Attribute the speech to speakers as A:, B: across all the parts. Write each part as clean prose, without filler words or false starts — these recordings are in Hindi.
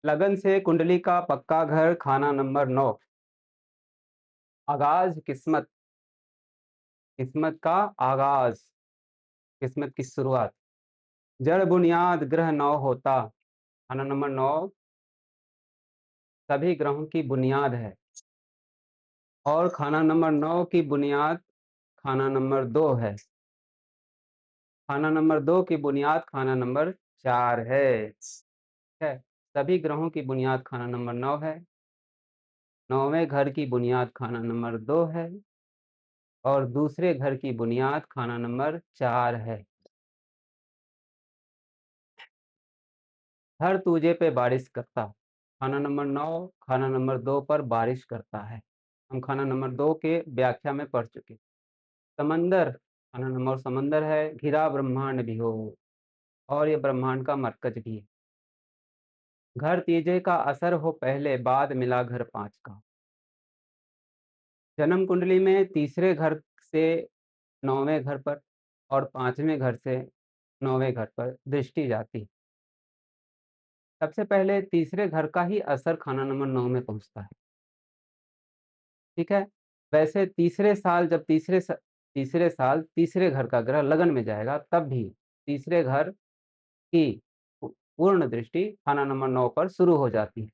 A: लगन से कुंडली का पक्का घर खाना नंबर 9। आगाज किस्मत, किस्मत का आगाज, किस्मत की शुरुआत। जड़ बुनियाद ग्रह 9 होता। खाना नंबर 9 सभी ग्रहों की बुनियाद है और खाना नंबर 9 की बुनियाद खाना नंबर 2 है। खाना नंबर 2 की बुनियाद खाना नंबर 4 है। ठीक है? सभी ग्रहों की बुनियाद खाना नंबर 9 है। 9वें घर की बुनियाद खाना नंबर 2 है और दूसरे घर की बुनियाद खाना नंबर 4 है। हर तुझे पे बारिश करता। खाना नंबर 9 खाना नंबर 2 पर बारिश करता है। हम खाना नंबर 2 के व्याख्या में पढ़ चुके। समंदर, खाना नंबर समंदर है, घिरा ब्रह्मांड भी हो और ये ब्रह्मांड का मरकज भी है। घर तीजे का असर हो पहले, बाद मिला घर 5 का। जन्म कुंडली में तीसरे घर से 9वें घर पर और 5वें घर से 9वें घर पर दृष्टि जाती है। सबसे पहले तीसरे घर का ही असर खाना नंबर 9 में पहुँचता है। ठीक है? वैसे तीसरे साल तीसरे घर का ग्रह लगन में जाएगा, तब भी तीसरे घर की पूर्ण दृष्टि खाना नंबर 9 पर शुरू हो जाती है।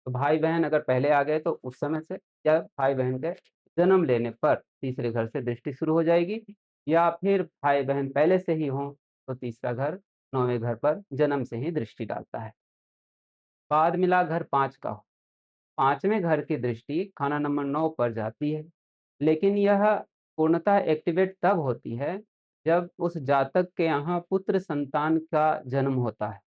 A: तो भाई-बहन अगर पहले आ गए तो उस समय से, या भाई-बहन के जन्म लेने पर तीसरे घर से दृष्टि शुरू हो जाएगी, या फिर भाई-बहन पहले से ही हों तो तीसरा घर 9वें घर पर जन्म से ही दृष्टि डालता है। बाद मिला घर 5 का। 5वें घर की दृष्टि खाना नंबर 9 पर जाती है, लेकिन यह पूर्णतः एक्टिवेट तब होती है जब उस जातक के यहाँ पुत्र संतान का जन्म होता है।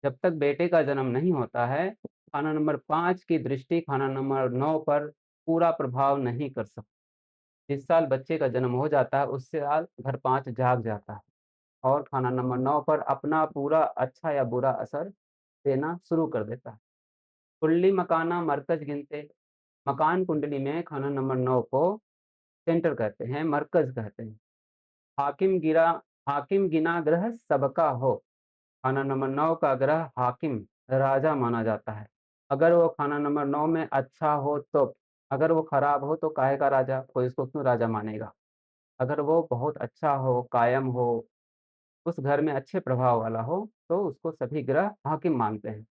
A: जब तक बेटे का जन्म नहीं होता है, खाना नंबर 5 की दृष्टि खाना नंबर 9 पर पूरा प्रभाव नहीं कर सकती। जिस साल बच्चे का जन्म हो जाता है, उस साल घर 5 जाग जाता है और खाना नंबर 9 पर अपना पूरा अच्छा या बुरा असर देना शुरू कर देता है। कुंडली मकाना मरकज़ गिनते। मकान कुंडली में खाना नंबर 9 को सेंटर कहते हैं, मरकज़ कहते हैं। हाकिम गिरा हाकिम गिना ग्रह सबका हो। खाना नंबर 9 का ग्रह हाकिम, राजा माना जाता है। अगर वो खाना नंबर 9 में अच्छा हो तो, अगर वो खराब हो तो काहे का राजा, कोई इसको क्यों राजा मानेगा? अगर वो बहुत अच्छा हो, कायम हो, उस घर में अच्छे प्रभाव वाला हो, तो उसको सभी ग्रह हाकिम मानते हैं।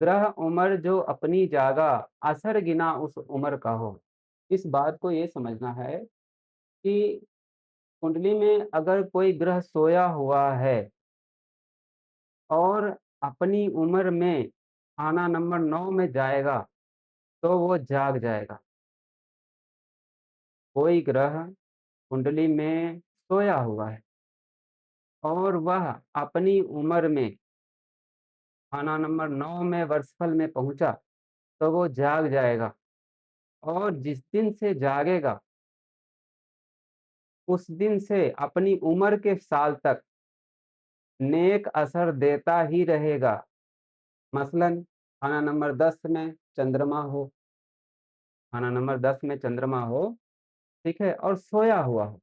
A: ग्रह उमर जो अपनी जागा, असर गिना उस उम्र का हो। इस बात को ये समझना है कि कुंडली में अगर कोई ग्रह सोया हुआ है और अपनी उम्र में खाना नंबर 9 में जाएगा, तो वो जाग जाएगा। कोई ग्रह कुंडली में सोया हुआ है और वह अपनी उम्र में खाना नंबर 9 में वर्षफल में पहुँचा, तो वो जाग जाएगा और जिस दिन से जागेगा, उस दिन से अपनी उम्र के साल तक नेक असर देता ही रहेगा। मसलन खाना नंबर 10 में चंद्रमा हो, खाना नंबर 10 में चंद्रमा हो, ठीक है? और सोया हुआ हो।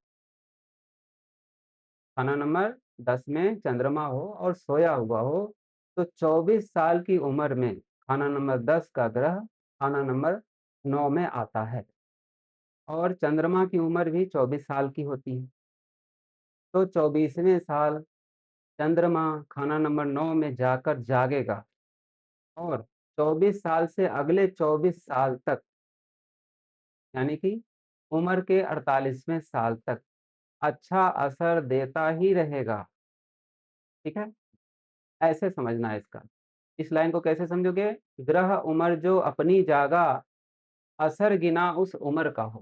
A: खाना नंबर 10 में चंद्रमा हो और सोया हुआ हो, तो 24 साल की उम्र में खाना नंबर 10 का ग्रह खाना नंबर 9 में आता है और चंद्रमा की उम्र भी 24 साल की होती है। तो 24वें साल चंद्रमा खाना नंबर 9 में जाकर जागेगा और 24 साल से अगले 24 साल तक, यानी कि उम्र के 48वें साल तक अच्छा असर देता ही रहेगा। ठीक है? ऐसे समझना है इसका। इस लाइन को कैसे समझोगे? ग्रह उमर जो अपनी जागा, असर गिना उस उम्र का हो।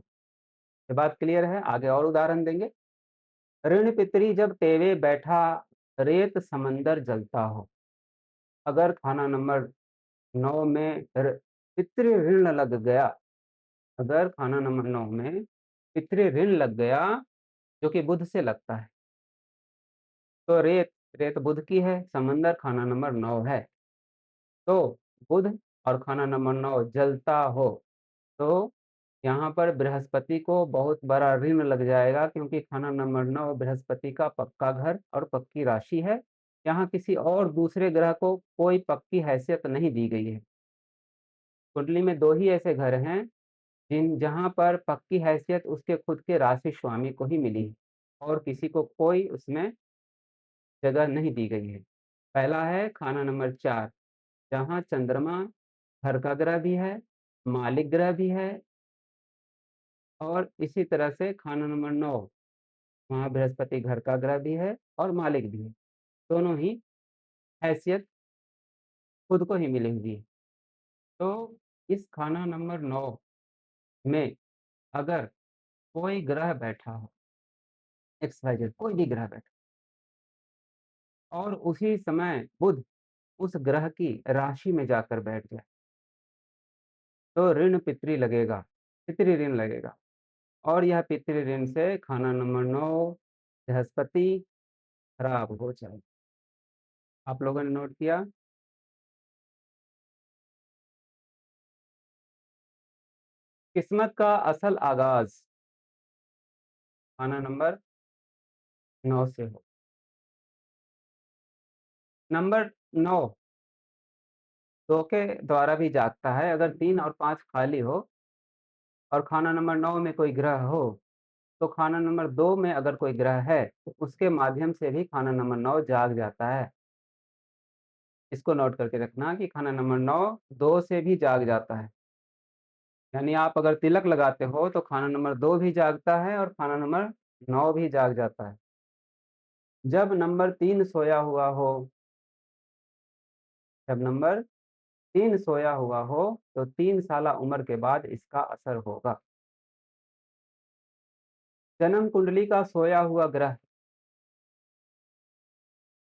A: ये बात क्लियर है? आगे और उदाहरण देंगे। ऋण पितरी जब टेवे बैठा, रेत समंदर जलता हो। अगर खाना नंबर 9 में पितृ ऋण लग गया, अगर खाना नंबर 9 में पितृ ऋण लग गया, जो कि बुध से लगता है, तो रेत बुध की है, समंदर खाना नंबर 9 है। तो बुध और खाना नंबर 9 जलता हो, तो यहाँ पर बृहस्पति को बहुत बड़ा ऋण लग जाएगा, क्योंकि खाना नंबर 9 बृहस्पति का पक्का घर और पक्की राशि है यहाँ किसी और दूसरे ग्रह को कोई पक्की हैसियत नहीं दी गई है। कुंडली में 2 ही ऐसे घर हैं जिन जहाँ पर पक्की हैसियत उसके खुद के राशि स्वामी को ही मिली है और किसी को कोई उसमें जगह नहीं दी गई है। पहला है खाना नंबर 4, जहाँ चंद्रमा घर का ग्रह भी है, मालिक ग्रह भी है और इसी तरह से खाना नंबर 9, वहाँ बृहस्पति घर का ग्रह भी है और मालिक भी है। दोनों ही हैसियत खुद को ही मिली हुई है। तो इस खाना नंबर 9 में अगर कोई ग्रह बैठा हो, एक्स-वाई-ज़ेड कोई भी ग्रह बैठा और उसी समय बुध उस ग्रह की राशि में जाकर बैठ जाए, तो ऋण पितरी लगेगा, पितृ ऋण लगेगा और यह पितृ ऋण से खाना नंबर 9 बृहस्पति खराब हो जाए। आप लोगों ने नोट किया? किस्मत का असल आगाज़ खाना नंबर 9 से हो। नंबर 9 2 के द्वारा भी जागता है, अगर 3 और 5 खाली हो और खाना नंबर 9 में कोई ग्रह हो, तो खाना नंबर 2 में अगर कोई ग्रह है, तो उसके माध्यम से भी खाना नंबर 9 जाग जाता है। इसको नोट करके रखना कि खाना नंबर 9 2 से भी जाग जाता है। यानी आप अगर तिलक लगाते हो, तो खाना नंबर 2 भी जागता है और खाना नंबर 9 भी जाग जाता है। जब नंबर 3 सोया हुआ हो जब नंबर 3 सोया हुआ हो, तो 3 साला उम्र के बाद इसका असर होगा। जन्म कुंडली का सोया हुआ ग्रह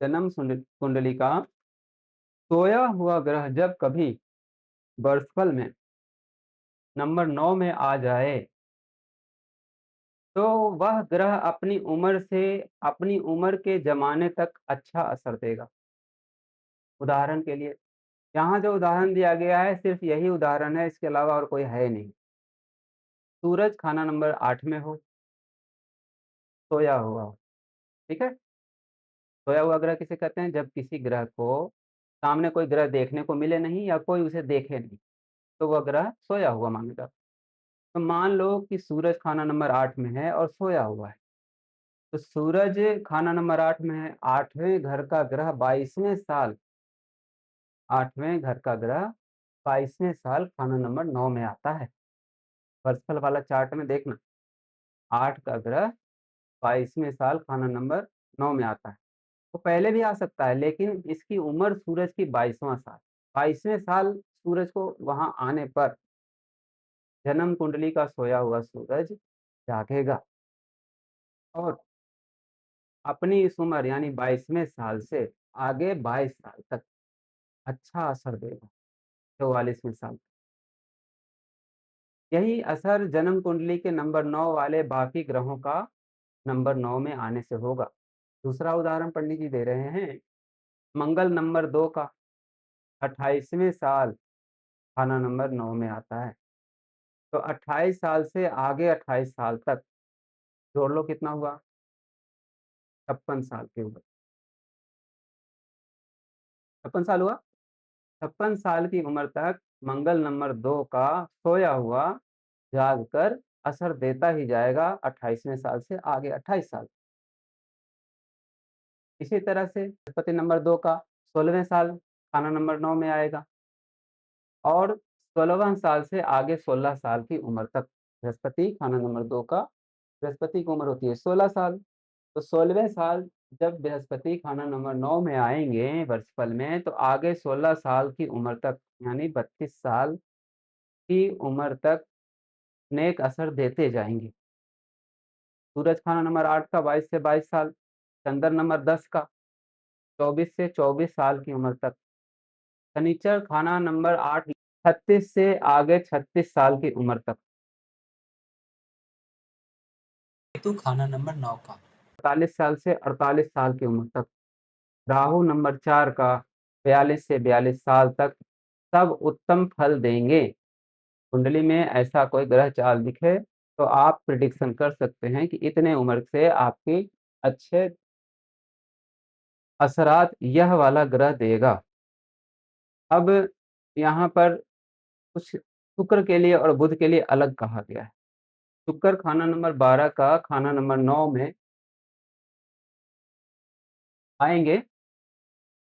A: जन्म कुंडली का सोया हुआ ग्रह जब कभी वर्षफल में नंबर 9 में आ जाए, तो वह ग्रह अपनी उम्र के ज़माने तक अच्छा असर देगा। उदाहरण के लिए यहाँ जो उदाहरण दिया गया है, सिर्फ़ यही उदाहरण है, इसके अलावा और कोई है नहीं। सूरज खाना नंबर 8 में हो, सोया हुआ हो, ठीक है? सोया हुआ ग्रह किसे कहते हैं? जब किसी ग्रह को सामने कोई ग्रह देखने को मिले नहीं या कोई उसे देखे नहीं, तो वह ग्रह सोया हुआ माना जाता है। तो मान लो कि सूरज खाना नंबर 8 में है और सोया हुआ है। तो सूरज खाना नंबर 8 में है, 8वें घर का ग्रह 22वें साल 8वें घर का ग्रह 22वें साल खाना नंबर 9 में आता है। वर्षफल वाला चार्ट में देखना, 8 का ग्रह 22वें साल खाना नंबर 9 में आता है। वो पहले भी आ सकता है, लेकिन इसकी उम्र सूरज की 22वाँ साल, 22वें साल सूरज को वहाँ आने पर जन्म कुंडली का सोया हुआ सूरज जागेगा और अपनी इस उम्र यानी 22वें साल से आगे 22 साल तक अच्छा असर देगा, 44वें साल। यही असर जन्म कुंडली के नंबर 9 वाले बाकी ग्रहों का नंबर 9 में आने से होगा। दूसरा उदाहरण पंडित जी दे रहे हैं, मंगल नंबर 2 का 28वें साल खाना नंबर 9 में आता है। तो 28 साल से आगे 28 साल तक जोड़ लो कितना हुआ? 56 साल की उम्र। 56 साल हुआ? 56 साल की उम्र तक मंगल नंबर 2 का सोया हुआ जाग कर असर देता ही जाएगा 28वें साल से आगे 28 साल। इसी तरह से बृहस्पति नंबर 2 का 16वें साल खाना नंबर 9 में आएगा और 16वाँ साल से आगे 16 साल की उम्र तक बृहस्पति खाना नंबर 2 का बृहस्पति की उम्र होती है 16 साल। तो 16वें साल जब बृहस्पति खाना नंबर 9 में आएँगे वर्षफल में, तो आगे 16 साल की उम्र तक यानी 32 साल की उम्र तक नेक असर देते जाएँगे। सूरज खाना नंबर 8 का 22 से 22 साल, चंद्र नंबर 10 का 24 से 24 साल की उम्र तक, शनिचर खाना नंबर 8 36 से आगे 36 साल की उम्र तक,
B: केतु खाना नंबर 9 का
A: 45 साल से 48 साल की उम्र तक, राहु नंबर 4 का 42 से 42 साल तक सब उत्तम फल देंगे। कुंडली में ऐसा कोई ग्रह चाल दिखे, तो आप प्रिडिक्शन कर सकते हैं कि इतने उम्र से आपकी अच्छे असरात यह वाला ग्रह देगा। अब यहाँ पर कुछ शुक्र के लिए और बुध के लिए अलग कहा गया है। शुक्र खाना नंबर 12 का खाना नंबर 9 में आएंगे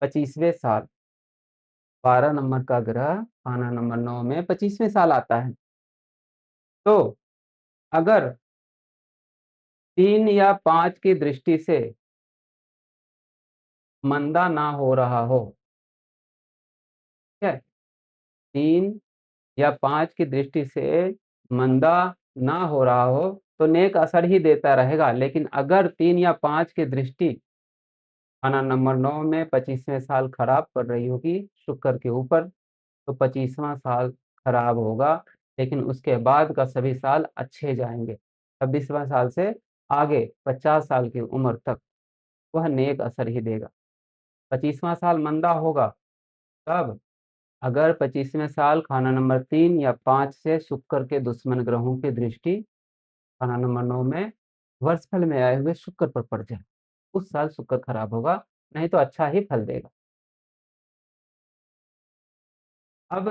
A: 25वें साल। 12 नंबर का ग्रह खाना नंबर 9 में 25वें साल आता है। तो अगर 3 या 5 की दृष्टि से मंदा ना हो रहा हो, ठीक है, 3 या 5 की दृष्टि से मंदा ना हो रहा हो तो नेक असर ही देता रहेगा। लेकिन अगर 3 या 5 की दृष्टि खाना नंबर 9 में 25वें साल खराब कर रही होगी शुक्र के ऊपर, तो 25वां साल खराब होगा। लेकिन उसके बाद का सभी साल अच्छे जाएंगे। 26वां साल से आगे 50 साल की उम्र तक वह नेक असर ही देगा। 25वां साल मंदा होगा तब अगर 25वें साल खाना नंबर 3 या 5 से शुक्र के दुश्मन ग्रहों की दृष्टि खाना नंबर 9 में वर्षफल में आए हुए शुक्र पर पड़ जाए, उस साल शुक्र खराब होगा, नहीं तो अच्छा ही फल देगा। अब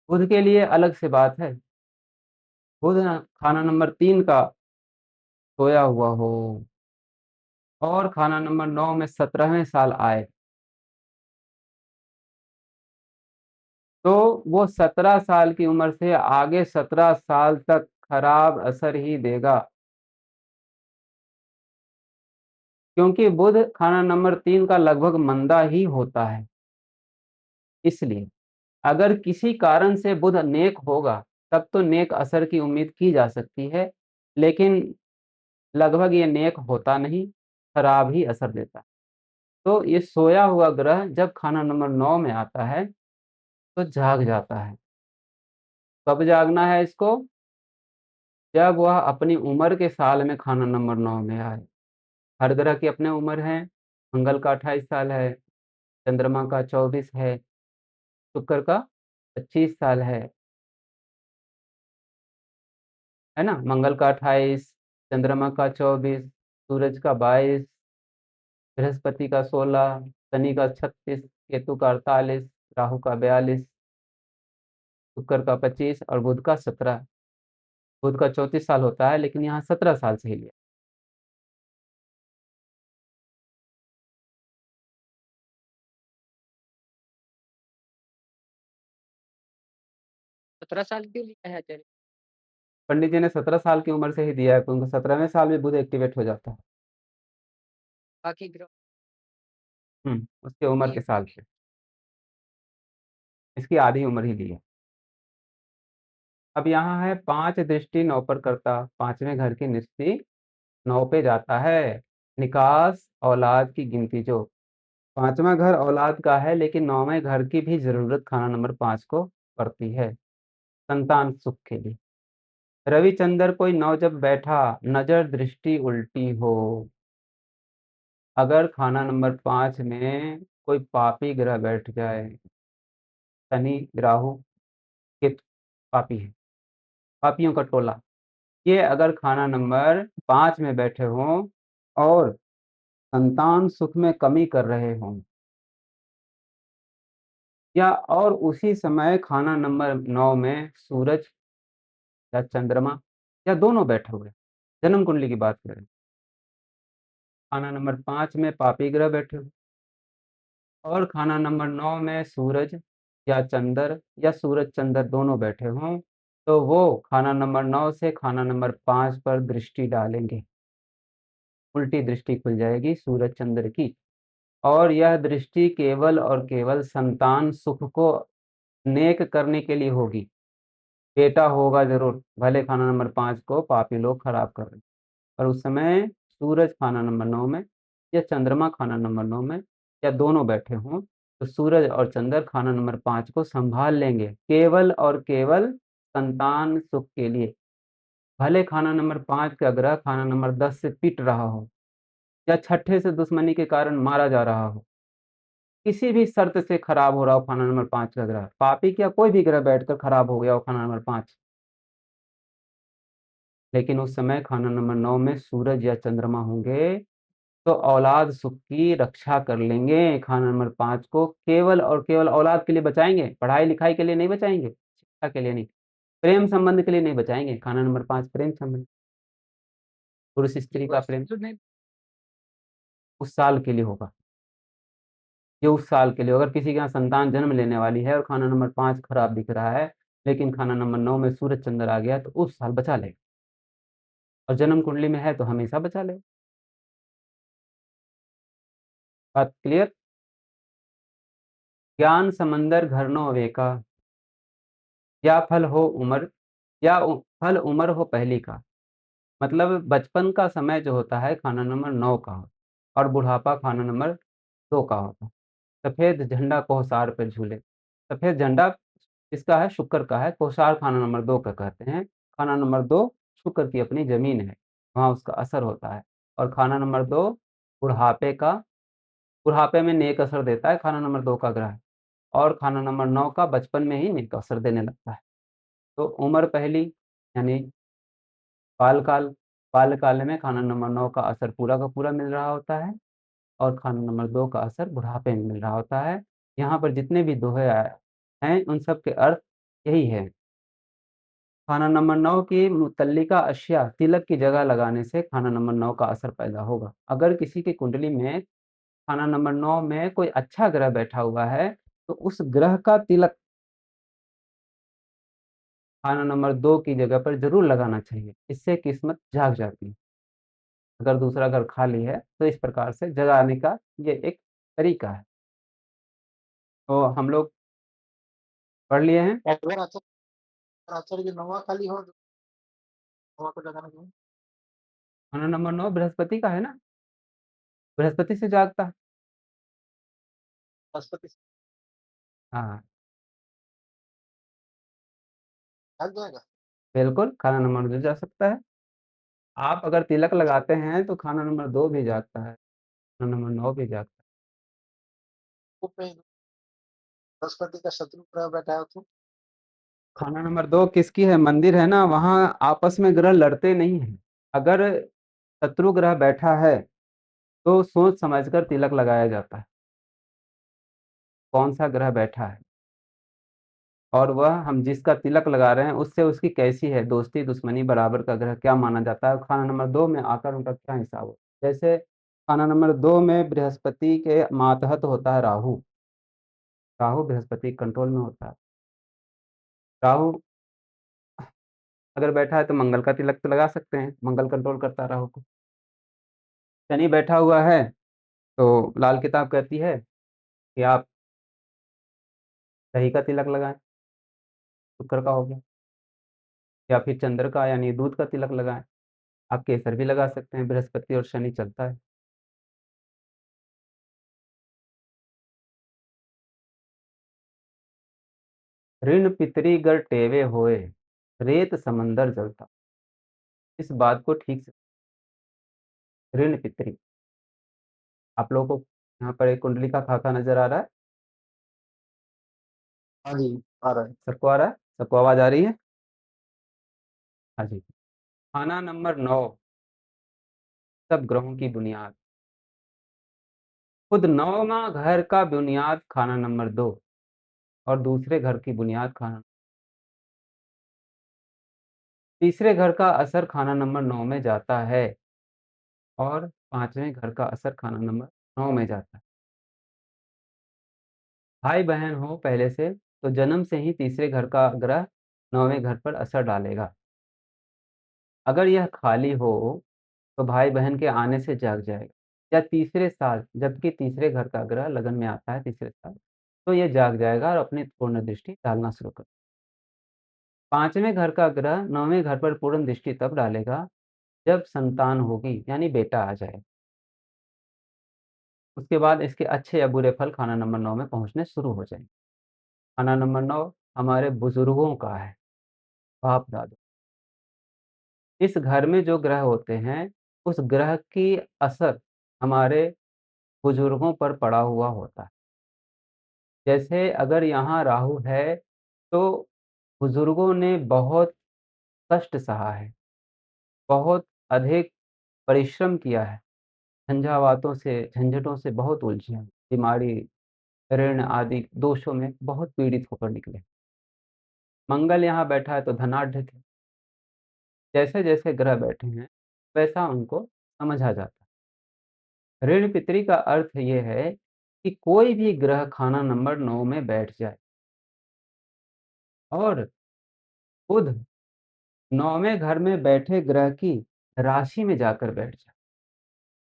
A: बुध के लिए अलग से बात है। बुध खाना नंबर 3 का सोया हुआ हो और खाना नंबर 9 में 17वें साल आए तो वो 17 साल की उम्र से आगे 17 साल तक खराब असर ही देगा। क्योंकि बुध खाना नंबर 3 का लगभग मंदा ही होता है। इसलिए अगर किसी कारण से बुध नेक होगा तब तो नेक असर की उम्मीद की जा सकती है, लेकिन लगभग ये नेक होता नहीं, खराब ही असर देता है। तो ये सोया हुआ ग्रह जब खाना नंबर 9 में आता है तो जाग जाता है। कब जागना है इसको? जब वह अपनी उम्र के साल में खाना नंबर 9 में आए। हर ग्रह की अपने उम्र है। मंगल का 28 साल है, चंद्रमा का 24 है, शुक्र का 25 साल है ना। मंगल का 28, चंद्रमा का 24, सूरज का 22, बृहस्पति का 16, शनि का 36, केतु का 48, राहु का 42, शुक्र का 25 और बुध का 17। बुध का 34 साल होता है लेकिन यहाँ 17 साल से ही लिया।
C: 17 साल क्यों लिया है आचार्य?
A: पंडित जी ने 17 साल की उम्र से ही दिया है, तो उनको 17वें साल में बुध एक्टिवेट हो जाता है।
C: बाकी ग्रह
A: उसके उम्र
C: ये
A: के साल से। इसकी आधी उम्र ही ली है। अब यहाँ है 5 दृष्टि 9 पर करता, 5वें घर की दृष्टि 9 पे जाता है। निकास औलाद की गिनती जो 5वां घर औलाद का है, लेकिन 9वें घर की भी जरूरत खाना नंबर 5 को पड़ती है संतान सुख के लिए। रविचंद्र कोई 9 जब बैठा, नजर दृष्टि उल्टी हो। अगर खाना नंबर 5 में कोई पापी ग्रह बैठ जाए, शनि, राहु, केतु पापी है, पापियों का टोला, ये अगर खाना नंबर 5 में बैठे हों और संतान सुख में कमी कर रहे हों, या और उसी समय खाना नंबर 9 में सूरज या चंद्रमा या दोनों बैठे हुए, जन्म कुंडली की बात करें, खाना नंबर 5 में पापी ग्रह बैठे हुए और खाना नंबर 9 में सूरज या चंद्र या सूरज चंद्र दोनों बैठे हों, तो वो खाना नंबर 9 से खाना नंबर 5 पर दृष्टि डालेंगे। उल्टी दृष्टि खुल जाएगी सूरज चंद्र की। और यह दृष्टि केवल और केवल संतान सुख को नेक करने के लिए होगी। बेटा होगा जरूर, भले खाना नंबर 5 को पापी लोग खराब कर रहे हैं। और उस समय सूरज खाना नंबर 9 में या चंद्रमा खाना नंबर 9 में या दोनों बैठे हों, तो सूरज और चंद्र खाना नंबर 5 को संभाल लेंगे केवल और केवल संतान सुख के लिए। भले खाना नंबर 5 का ग्रह खाना नंबर 10 से पिट रहा हो या छठे से दुश्मनी के कारण मारा जा रहा हो, किसी भी शर्त से खराब हो रहा हो खाना नंबर 5 का ग्रह, पापी क्या कोई भी ग्रह बैठकर खराब हो गया हो खाना नंबर 5, लेकिन उस समय खाना नंबर 9 में सूरज या चंद्रमा होंगे तो औलाद सुख की रक्षा कर लेंगे। खाना नंबर 5 को केवल और केवल औलाद के लिए बचाएँगे, पढ़ाई-लिखाई के लिए नहीं बचाएँगे, शिक्षा के लिए नहीं, प्रेम संबंध के लिए नहीं बचाएँगे। खाना नंबर 5 प्रेम संबंध, पुरुष-स्त्री का प्रेम
C: तो नहीं
A: उस साल के लिए होगा। ये उस साल के लिए अगर किसी के यहाँ संतान जन्म लेने वाली है और खाना नंबर 5 खराब दिख रहा है, लेकिन खाना नंबर 9 में सूरज चंद्र आ गया तो उस साल बचा लेगा और जन्म कुंडली में है तो हमेशा बचा लेगा। बात क्लियर? ज्ञान समंदर घर नो अवेका, या फल हो उम्र या फल उम्र हो पहली का। मतलब बचपन का समय जो होता है खाना नंबर 9 का होता है और बुढ़ापा खाना नंबर 2 का होता है। सफ़ेद झंडा कोहसार पे झूले। सफ़ेद झंडा किसका है? शुक्र का है। कोहसार खाना नंबर 2 का कहते हैं। खाना नंबर 2 शुक्र की अपनी ज़मीन है, वहाँ उसका असर होता है। और खाना नंबर 2 बुढ़ापे का, बुढ़ापे में नेक असर देता है खाना नंबर 2 का ग्रह, और खाना नंबर 9 का बचपन में ही नेक असर देने लगता है। तो उम्र पहली यानी बालकाल, बाल्यकाल में खाना नंबर 9 का असर पूरा का पूरा मिल रहा होता है और खाना नंबर 2 का असर बुढ़ापे में मिल रहा होता है। यहाँ पर जितने भी दोहे आए हैं, उन सब के अर्थ यही है। खाना नंबर 9 की मुतल्लिका अशिया तिलक की जगह लगाने से खाना नंबर 9 का असर पैदा होगा। अगर किसी की कुंडली में खाना नंबर 9 में कोई अच्छा ग्रह बैठा हुआ है, तो उस ग्रह का तिलक खाना नंबर 2 की जगह पर ज़रूर लगाना चाहिए। इससे किस्मत जाग जाती है। अगर दूसरा घर खाली है, तो इस प्रकार से जगाने का ये एक तरीका है। तो हम लोग पढ़ लिए हैं।
D: अगर आचार्य के नौवां खाली हो तो नौवां को लगाना क्यों?
A: खाना नंबर 9 बृहस्पति का है ना, बृहस्पति से जागता है।
D: बृहस्पति से
A: हाँ,
D: भाग जाएगा।
A: बिल्कुल खाना नंबर 2 जा सकता है। आप अगर तिलक लगाते हैं, तो खाना नंबर 2 भी जागता है, खाना नंबर 9 भी जागता है।
D: वो पे बृहस्पति का शत्रु ग्रह बैठा है तो
A: खाना नंबर 2 किसकी है? मंदिर है ना, वहाँ आपस में ग्रह लड़ते नहीं हैं। अगर शत्रु ग्रह बैठा है, तो सोच समझकर तिलक लगाया जाता है। कौन-सा ग्रह बैठा है और वह हम जिसका तिलक लगा रहे हैं, उससे उसकी कैसी है दोस्ती, दुश्मनी, बराबर का ग्रह क्या माना जाता है? खाना नंबर 2 में आकर उनका क्या हिसाब हो? जैसे खाना नंबर 2 में बृहस्पति के मातहत होता है राहु। राहु बृहस्पति के कंट्रोल में होता है। राहु अगर बैठा है तो मंगल का तिलक तो लगा सकते हैं, मंगल कंट्रोल करता है राहु को। शनि बैठा हुआ है, तो लाल किताब कहती है कि आप दही का तिलक लगाएँ, शुक्र का हो गया, या फिर चंद्र का यानी दूध का तिलक लगाएँ। आप केसर भी लगा सकते हैं, बृहस्पति और शनि चलता है। ऋण पितरी गर टेवे होए, रेत समंदर जलता। इस बात को ठीक से ऋण पितरी, आप लोगों को यहाँ पर एक कुंडली का खाका नज़र आ रहा है?
D: हाँ जी, आ रहा है।
A: सबको आ रहा है? सबको आवाज़ आ रही है? हाँ जी। खाना नंबर 9 सब ग्रहों की बुनियाद। खुद 9वाँ घर का बुनियाद खाना नंबर 2 और दूसरे घर की बुनियाद खाना, तीसरे घर का असर खाना नंबर 9 में जाता है और 5वें घर का असर खाना नंबर 9 में जाता है। भाई-बहन हो पहले से, तो जन्म से ही तीसरे घर का ग्रह 9वें घर पर असर डालेगा। अगर यह खाली हो, तो भाई-बहन के आने से जाग जाएगा, या तीसरे साल जबकि तीसरे घर का ग्रह लगन में आता है तीसरे साल, तो ये जाग जाएगा और अपनी पूर्ण दृष्टि डालना शुरू कर। 5वें घर का ग्रह 9वें घर पर पूर्ण दृष्टि तब डालेगा, जब संतान होगी यानी बेटा आ जाए। उसके बाद इसके अच्छे या बुरे फल खाना नंबर 9 में पहुँचने शुरू हो जाएँगे। खाना नंबर 9 हमारे बुजुर्गों का है, बाप-दादा। इस घर में जो ग्रह होते हैं, उस ग्रह की असर हमारे बुजुर्गों पर पड़ा हुआ होता है। जैसे अगर यहाँ राहु है, तो बुजुर्गों ने बहुत कष्ट सहा है, बहुत अधिक परिश्रम किया है, झंझावातों से, झंझटों से बहुत उलझे हैं, बीमारी, ऋण आदि दोषों में बहुत पीड़ित होकर निकले। मंगल यहाँ बैठा है तो धनाढ्य थे। जैसे-जैसे ग्रह बैठे हैं, वैसा उनको समझ आ जाता है। ऋण पितरी का अर्थ ये है कि कोई भी ग्रह खाना नंबर 9 में बैठ जाए और बुध 9वें घर में बैठे ग्रह की राशि में जाकर बैठ जाए,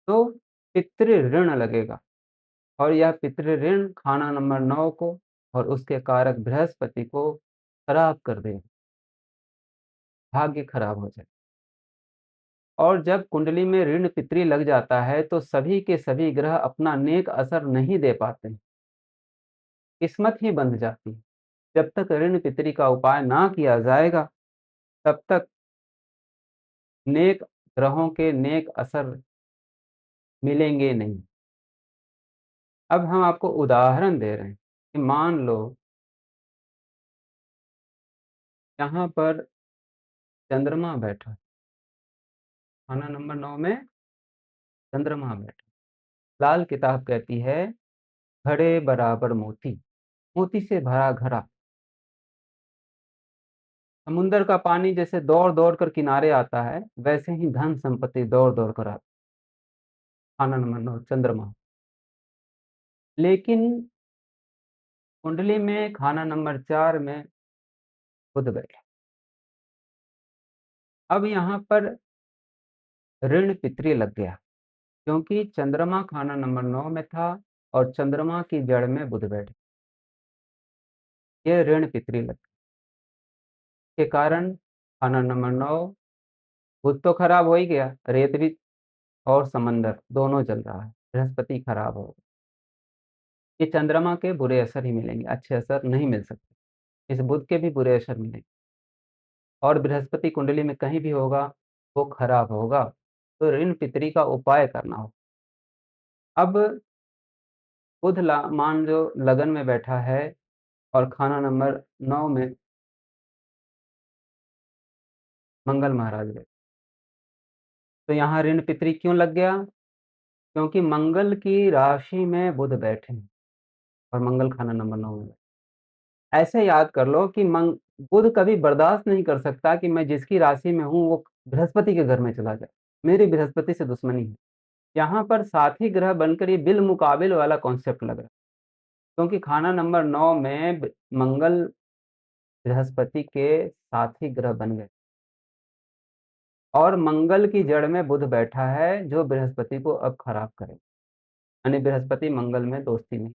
A: तो पितृ ऋण लगेगा और यह पितृ ऋण खाना नंबर 9 को और उसके कारक बृहस्पति को खराब कर देगा, भाग्य खराब हो जाए। और जब कुंडली में ऋण पितरी लग जाता है तो सभी के सभी ग्रह अपना नेक असर नहीं दे पाते हैं, किस्मत ही बंध जाती है। जब तक ऋण पितरी का उपाय ना किया जाएगा, तब तक नेक ग्रहों के नेक असर मिलेंगे नहीं। अब हम आपको उदाहरण दे रहे हैं कि मान लो यहाँ पर चंद्रमा बैठा, खाना नंबर 9 में चंद्रमा बैठा। लाल किताब कहती है घड़े बराबर मोती, मोती से भरा घड़ा। समुंदर का पानी जैसे दौड़-दौड़ कर किनारे आता है, वैसे ही धन संपत्ति दौड़-दौड़ कर आती है। खाना नंबर 9 चंद्रमा। लेकिन कुंडली में खाना नंबर 4 में बुध बैठा। अब यहाँ पर ऋण पितरी लग गया, क्योंकि चंद्रमा खाना नंबर 9 में था और चंद्रमा की जड़ में बुध बैठा। ये ऋण पितरी लग के कारण खाना नंबर 9 बुध तो खराब हो ही गया, रेत भी और समंदर दोनों जल रहा है, बृहस्पति खराब हो गया। ये चंद्रमा के बुरे असर ही मिलेंगे, अच्छे असर नहीं मिल सकते। इस बुध के भी बुरे असर मिलेंगे और बृहस्पति कुंडली में कहीं भी होगा, वो खराब होगा, तो ऋण पितरी का उपाय करना होगा। अब बुध मान जो लगन में बैठा है और खाना नंबर 9 में मंगल महाराज बैठे, तो यहाँ ऋण पितरी क्यों लग गया? क्योंकि मंगल की राशि में बुध बैठे हैं और मंगल खाना नंबर 9 में। ऐसे याद कर लो कि बुध कभी बर्दाश्त नहीं कर सकता कि मैं जिसकी राशि में हूँ वो बृहस्पति के घर में चला जाए, मेरी बृहस्पति से दुश्मनी है। यहाँ पर साथी ग्रह बनकर ये बिल-मुकाबिल वाला कॉन्सेप्ट लग रहा है, क्योंकि खाना नंबर 9 में मंगल बृहस्पति के साथी ग्रह बन गए और मंगल की जड़ में बुध बैठा है, जो बृहस्पति को अब खराब करेगा। यानी बृहस्पति मंगल में दोस्ती नहीं।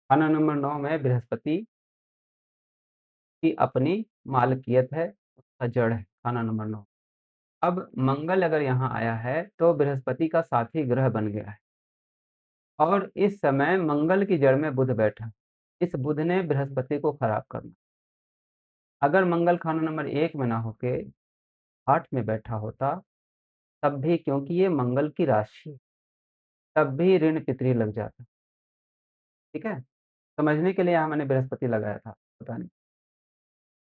A: खाना नंबर 9 में बृहस्पति की अपनी मालकियत है, उसका जड़ है खाना नंबर 9। अब मंगल अगर यहाँ आया है तो बृहस्पति का साथी ग्रह बन गया है और इस समय मंगल की जड़ में बुध बैठा। इस बुध ने बृहस्पति को खराब करना। अगर मंगल खाना नंबर 1 में ना होके 8 में बैठा होता, तब भी क्योंकि ये मंगल की राशि, तब भी ऋण पितरी लग जाता। ठीक है? समझने के लिए यहाँ मैंने बृहस्पति लगाया था, पता नहीं।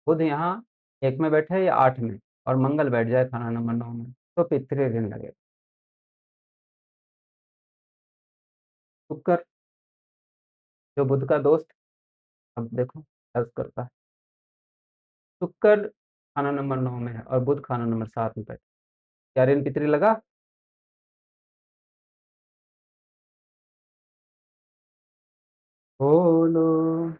A: बुध यहाँ 1 में बैठा है या 8 में और मंगल बैठ जाए खाना नंबर 9 में, तो पितृ ऋण लगेगा। शुक्र जो बुध का दोस्त, अब देखो हेल्प करता है। शुक्र खाना नंबर 9 में है और बुध खाना नंबर 7 में बैठा। क्या ऋण पितरी लगा? बोलो।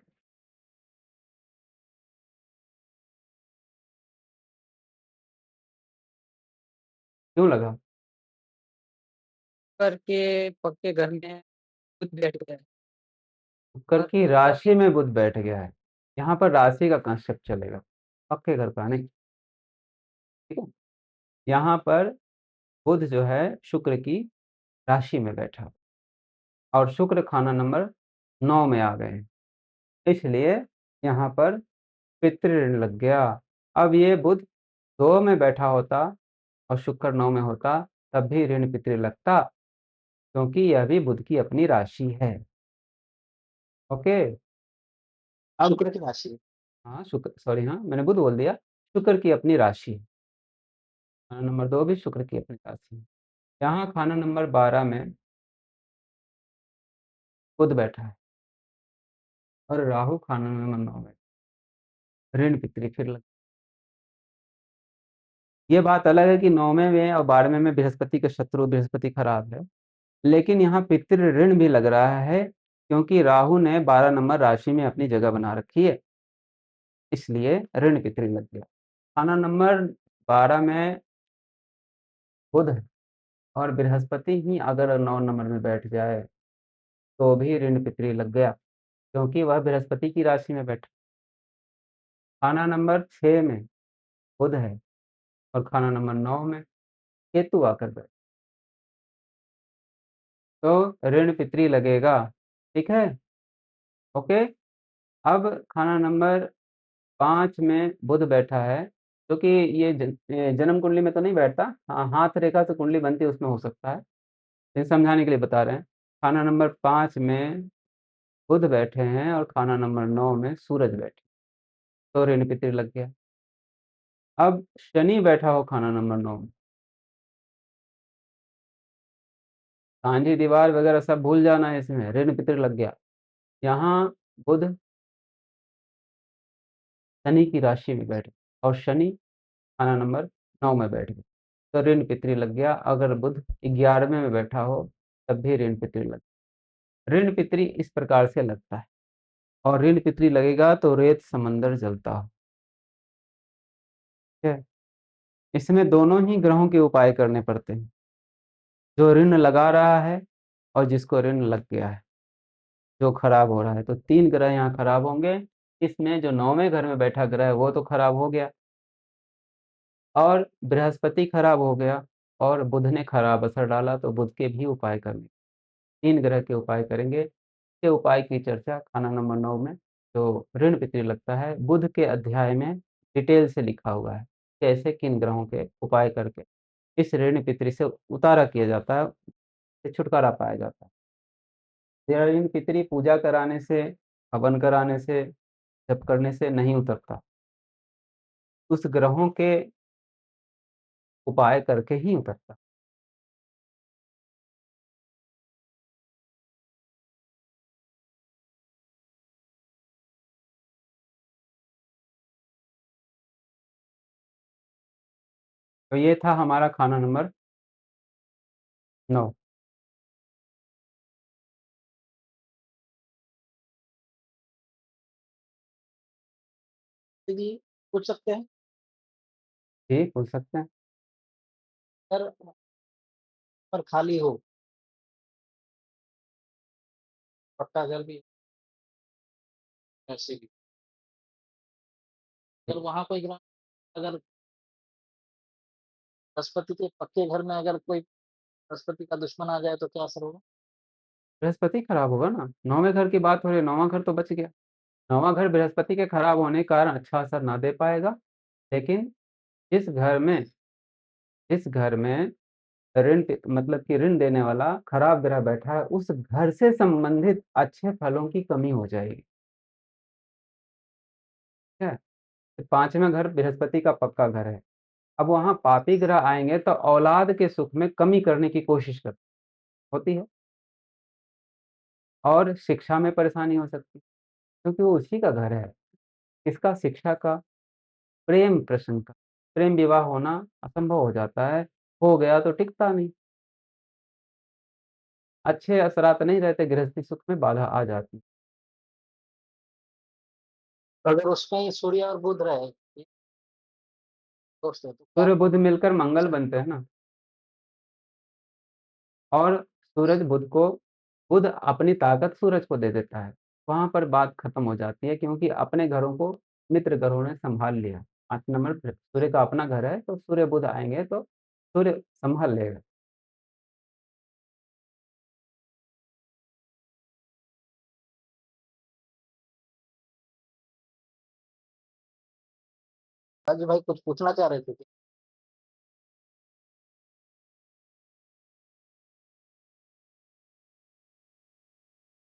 A: क्यों लगा?
C: करके पक्के घर में खुद बैठ गया है।
A: शुक्र की राशि में बुध बैठ गया है। यहाँ पर राशि का कांसेप्ट चलेगा, पक्के घर का नहीं। ठीक है? यहाँ पर बुध जो है शुक्र की राशि में बैठा और शुक्र खाना नंबर 9 में आ गए, इसलिए यहाँ पर पितृ ऋण लग गया। अब ये बुध 2 में बैठा होता और शुक्र 9 में होता, तब भी ऋण पितृ लगता, क्योंकि यह भी बुध की अपनी राशि है। ओके? अब
D: शुक्र की राशि।
A: हाँ, शुक्र सॉरी हाँ, मैंने बुध बोल दिया। शुक्र की अपनी राशि है। खाना नंबर 2 भी शुक्र की अपनी राशि है। यहाँ खाना नंबर 12 में बुध बैठा है और राहु खाना नंबर 9 में। ऋण पितरी फिर लग ये बात अलग है कि 9वें में और 12वें में बृहस्पति के शत्रु, बृहस्पति खराब है। लेकिन यहाँ पितृ ऋण भी लग रहा है क्योंकि राहु ने 12 नंबर राशि में अपनी जगह बना रखी है, इसलिए ऋण पितृ लग गया। खाना नंबर 12 में बुध है और बृहस्पति ही अगर 9 नंबर में बैठ जाए तो भी ऋण पितृ लग गया क्योंकि वह बृहस्पति की राशि में बैठा। खाना नंबर 6 में बुध है और खाना नंबर 9 में केतु आकर बैठा, तो ऋण पितृ लगेगा। ठीक है, ओके। अब खाना नंबर 5 में बुध बैठा है, जो कि ये जन्म कुंडली में तो नहीं बैठता, हाँ, हाथ रेखा से कुंडली बनती है उसमें हो सकता है, लेकिन समझाने के लिए बता रहे हैं। खाना नंबर 5 में बुध बैठे हैं और खाना नंबर 9 में सूरज बैठे, तो ऋण पितृ लग गया। अब शनि बैठा हो खाना नंबर 9 में, सांझी दीवार वगैरह सब भूल जाना है, इसमें ऋण पितृ लग गया। यहाँ बुध शनि की राशि में बैठे और शनि खाना नंबर 9 में बैठ गए, तो ऋण पितृ लग गया। अगर बुध 11वें में बैठा हो तब भी ऋण पितृ लग, ऋण पितृ इस प्रकार से लगता है। और ऋण पितृ लगेगा तो रेत समंदर जलता हो। ठीक है, इसमें दोनों ही ग्रहों के उपाय करने पड़ते हैं, जो ऋण लगा रहा है और जिसको ऋण लग गया है, जो खराब हो रहा है। तो 3 ग्रह यहाँ खराब होंगे। इसमें जो 9वें घर में बैठा ग्रह है वो तो खराब हो गया और बृहस्पति खराब हो गया और बुध ने खराब असर डाला, तो बुध के भी उपाय करने, 3 ग्रह के उपाय करेंगे। के उपाय की चर्चा खाना नंबर 9 में जो ऋण पितृ लगता है बुध के अध्याय में डिटेल से लिखा हुआ है, कैसे किन ग्रहों के उपाय करके इस ऋण पितृ से उतारा किया जाता है, से छुटकारा पाया जाता है। ऋण पितृ पूजा कराने से, हवन कराने से, जप करने से नहीं उतरता, उस ग्रहों के उपाय करके ही उतरता। तो ये था हमारा खाना नंबर 9।
D: जी पूछ सकते हैं।
A: जी, पूछ सकते हैं।
D: अगर पर खाली हो, पक्का घर भी ऐसे भी, अगर वहाँ कोई ग्रह, अगर बृहस्पति के पक्के घर में अगर कोई बृहस्पति का दुश्मन आ जाए तो क्या असर होगा?
A: बृहस्पति खराब होगा ना, 9वें घर की बात हो रही है, 9वां घर तो बच गया। 9वां घर बृहस्पति के खराब होने के कारण अच्छा असर ना दे पाएगा, लेकिन जिस घर में जिस घर में मतलब कि ऋण देने वाला खराब ग्रह बैठा है, उस घर से संबंधित अच्छे फलों की कमी हो जाएगी। ठीक है? तो 5वां घर बृहस्पति का पक्का घर है। अब वहाँ पापी ग्रह आएँगे तो औलाद के सुख में कमी करने की कोशिश कर होती है और शिक्षा में परेशानी हो सकती है, क्योंकि वो उसी का घर है। इसका शिक्षा का, प्रेम प्रसंग का, प्रेम विवाह होना असंभव हो जाता है, हो गया तो टिकता नहीं। अच्छे असरात नहीं रहते, गृहस्थी सुख में बाधा आ जाती।
D: अगर उसमें सूर्य और बुध रहे, दोस्त है तो क्या?
A: सूर्य बुध मिलकर मंगल बनते हैं ना, और सूरज बुध को, बुध अपनी ताकत सूरज को दे देता है। वहाँ पर बात खत्म हो जाती है क्योंकि अपने घरों को मित्र ग्रहों ने संभाल लिया। 8 नंबर पे सूर्य का अपना घर है, तो सूर्य बुध आएँगे तो सूर्य संभाल लेगा।
D: राजू भाई कुछ पूछना चाह रहे थे?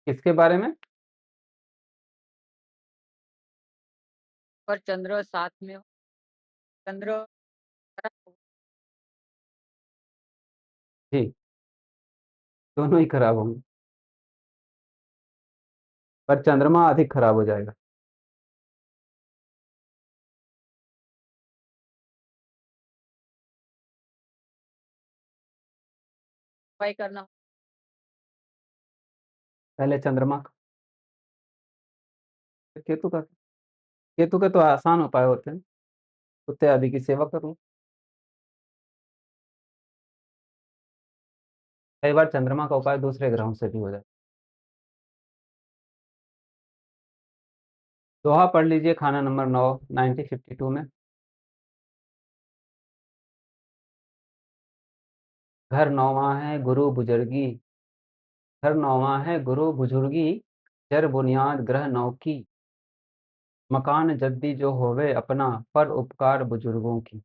A: किसके बारे में?
C: पर चंद्र साथ में हो, चंद्र खराब हो,
A: जी, दोनों ही खराब होंगे, पर चंद्रमा अधिक खराब हो जाएगा।
C: उपाय करना
A: पहले चंद्रमा का, फिर केतु का। केतु के तो आसान उपाय होते हैं, कुत्ते आदि की सेवा करो। कई बार चंद्रमा का उपाय दूसरे ग्रहों से भी हो जाए। दोहा पढ़ लीजिए खाना नंबर 9 1952 में। घर नौवां है गुरु बुजुर्गी, घर नौवां है गुरु बुजुर्गी, जर बुनियाद ग्रह नौ की, मकान जद्दी जो होवे अपना, पर उपकार बुजुर्गों की।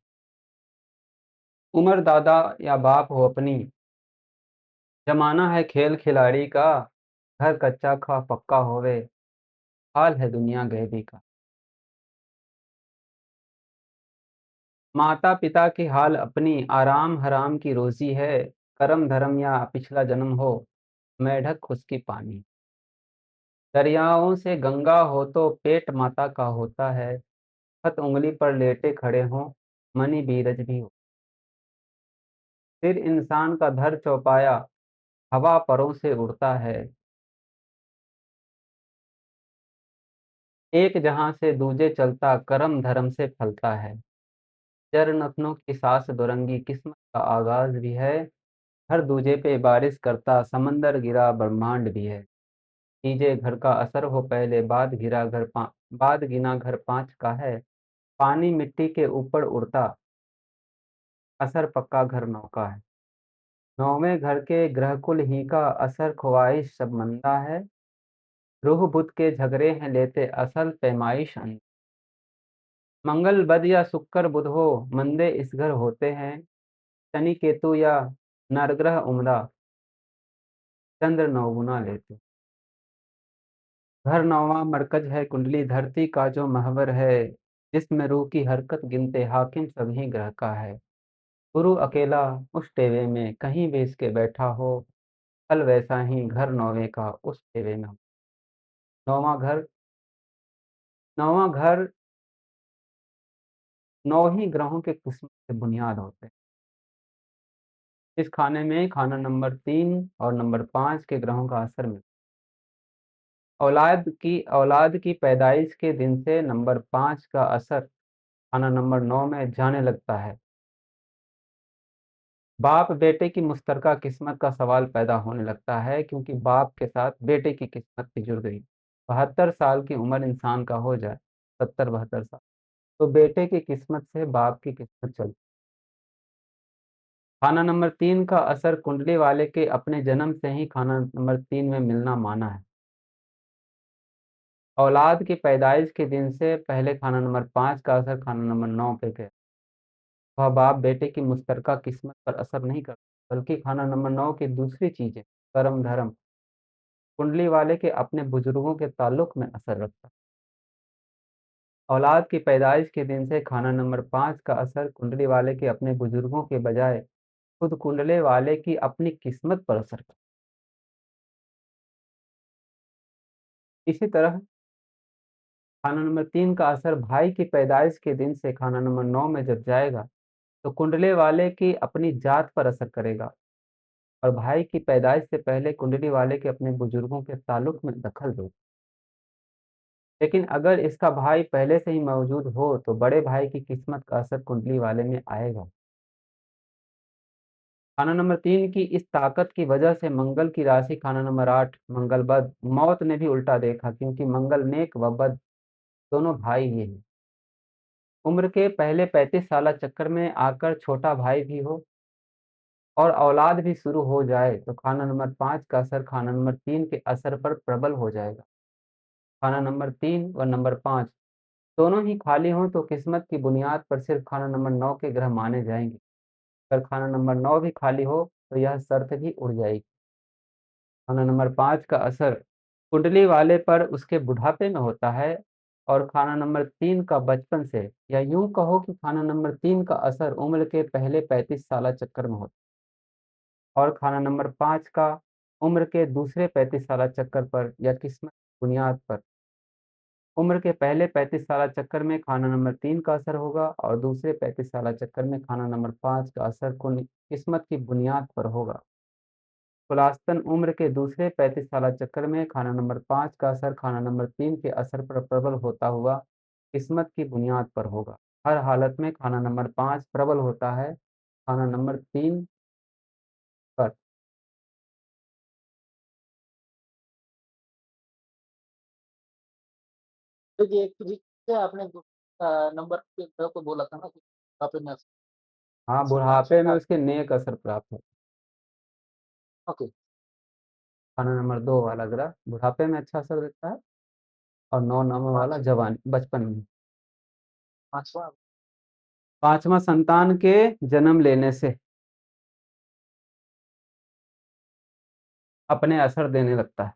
A: उम्र दादा या बाप हो अपनी, जमाना है खेल खिलाड़ी का, घर कच्चा खा पक्का होवे, हाल है दुनिया गैबी का। माता पिता की हाल अपनी, आराम हराम की रोजी है, करम धर्म या पिछला जन्म हो, मेढक उसकी पानी। दरियाओं से गंगा हो तो पेट माता का होता है, हथ उंगली पर लेटे खड़े हों, मनी बीरज भी हो। फिर इंसान का धर चौपाया, हवा परों से उड़ता है, एक जहां से दूजे चलता, करम धर्म से फलता है। चर नथनों की सास दुरंगी, किस्मत का आगाज भी है, हर दूजे पे बारिश करता, समंदर गिरा ब्रह्मांड भी है। कीजिए घर का असर हो पहले, बाद गिना घर पांच का है, पानी मिट्टी के ऊपर उड़ता, असर पक्का घर नौका है। नौवें घर के ग्रहकुल ही का, असर ख्वाहिश सब मंदा है, रूह बुध के झगड़े हैं लेते, असल पैमाइश मंगल बद या शुक्र बुध हो, मंदे इस घर होते हैं, शनि केतु या नरग्रह उमरा, चंद्र नौगुना लेते। घर नौवां मरकज है कुंडली, धरती का जो महवर है, जिसमें रूह की हरकत गिनते, हाकिम सभी ग्रह का है। गुरु अकेला उस टेवे में, कहीं भी इसके बैठा हो, फल वैसा ही घर नौवे का उस टेवे में हो। नौवां घर, नौवां घर नौ ही ग्रहों के किस्मत के बुनियाद होते हैं। इस खाने में खाना नंबर 3 और नंबर 5 के ग्रहों का असर मिलता है। औलाद की पैदाइश के दिन से नंबर 5 का असर खाना नंबर 9 में जाने लगता है। बाप बेटे की मुश्तरका किस्मत का सवाल पैदा होने लगता है, क्योंकि बाप के साथ बेटे की किस्मत भी जुड़ गई। 72 साल की उम्र इंसान का हो जाए, 70-72 साल, तो बेटे की किस्मत से बाप की किस्मत चलती। खाना नंबर 3 का असर कुंडली वाले के अपने जन्म से ही खाना नंबर 3 में मिलना माना है। औलाद की पैदाइश के दिन से पहले खाना नंबर 5 का असर खाना नंबर 9 पे है। वह बाप बेटे की मुश्तरका किस्मत पर असर नहीं करता, बल्कि खाना नंबर 9 की दूसरी चीजें, कर्म धर्म, कुंडली वाले के अपने बुजुर्गों के ताल्लुक में असर रखता है। औलाद की पैदाइश के दिन से खाना नंबर 5 का असर कुंडली वाले के अपने बुजुर्गों के बजाय खुद कुंडले वाले की अपनी किस्मत पर असर करता है। इसी तरह खाना नंबर 3 का असर भाई की पैदाइश के दिन से खाना नंबर 9 में जब जाएगा, तो कुंडले वाले की अपनी जात पर असर करेगा, और भाई की पैदाइश से पहले कुंडली वाले के अपने बुजुर्गों के ताल्लुक में दखल दो। लेकिन अगर इसका भाई पहले से ही मौजूद हो, तो बड़े भाई की किस्मत का असर कुंडली वाले में आएगा। खाना नंबर 3 की इस ताकत की वजह से मंगल की राशि खाना नंबर 8 मंगल बद, मौत ने भी उल्टा देखा, क्योंकि मंगल नेक व बद दोनों भाई ही हैं। उम्र के पहले 35 साल चक्कर में आकर छोटा भाई भी हो और औलाद भी शुरू हो जाए, तो खाना नंबर 5 का असर खाना नंबर 3 के असर पर प्रबल हो जाएगा। खाना नंबर 3 व नंबर 5 दोनों ही खाली हों, तो किस्मत की बुनियाद पर सिर्फ खाना नंबर 9 के ग्रह माने जाएंगे। अगर खाना नंबर 9 भी खाली हो, तो यह शर्त भी उड़ जाएगी। खाना नंबर 5 का असर कुंडली वाले पर उसके बुढ़ापे में होता है, और खाना नंबर 3 का बचपन से, या यूँ कहो कि खाना नंबर 3 का असर उम्र के पहले 35 साला चक्कर में होता है, और खाना नंबर 5 का उम्र के दूसरे 35 साला चक्कर पर या किस्मत की बुनियाद पर। उम्र के पहले 35 साला चक्कर में खाना नंबर 3 का असर होगा और दूसरे 35 साला चक्कर में खाना नंबर 5 का असर किस्मत की बुनियाद पर होगा। खुलासतन उम्र के दूसरे 35 साला चक्कर में खाना नंबर 5 का असर खाना नंबर 3 के असर पर प्रबल होता हुआ किस्मत की बुनियाद पर होगा। हर हालत में खाना नंबर 5 प्रबल होता है खाना नंबर 3 पर।
D: देखिए एक तरीके से आपने नंबर के ग्रह को बोला था ना कि बुढ़ापे में
A: हाँ,
D: असर होना
A: बुढ़ापे में
D: चाहिए।
A: उसके नेक असर प्राप्त है।
D: ओके।
A: खाना नंबर 2 वाला ग्रह बुढ़ापे में अच्छा असर देता है, और 9 नंबर वाला
D: पाँच
A: जवान बचपन में।
D: पांचवा।
A: 5वां संतान के जन्म लेने से अपने असर देने लगता है,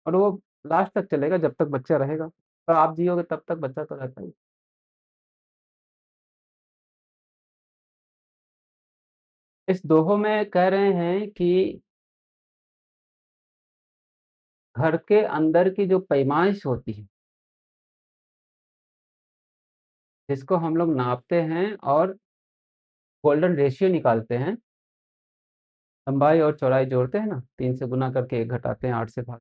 A: और वो लास्ट तक चलेगा जब तक बच्चा रहेगा, और आप जियोगे तब तक बच्चा तो रहता ही। इस दोहो में कह रहे हैं कि घर के अंदर की जो पैमाइश होती है, जिसको हम लोग नापते हैं और गोल्डन रेशियो निकालते हैं, लंबाई और चौड़ाई जोड़ते हैं ना, 3 से गुना करके 1 घटाते हैं, 8 से भाग,